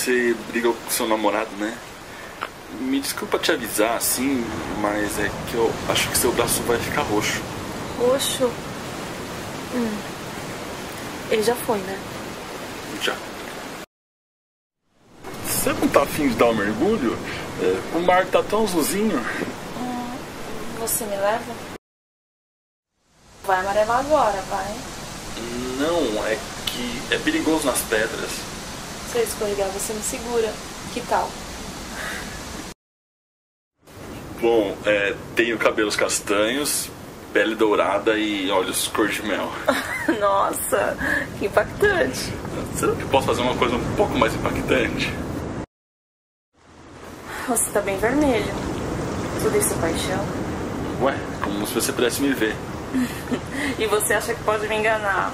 você brigou com seu namorado, né? Me desculpa te avisar, assim, mas é que eu acho que seu braço vai ficar roxo. Roxo? Ele já foi, né? Já. Você não tá afim de dar um mergulho? O mar tá tão azulzinho. Você me leva? Vai amarelar agora, vai. Não, é que é perigoso nas pedras. Se eu escorregar, você me segura. Que tal? Bom, tenho cabelos castanhos, pele dourada e olhos cor de mel. Nossa, que impactante. Será que eu posso fazer uma coisa um pouco mais impactante? Você tá bem vermelho. Tudo isso é paixão? Ué, como se você pudesse me ver. E você acha que pode me enganar?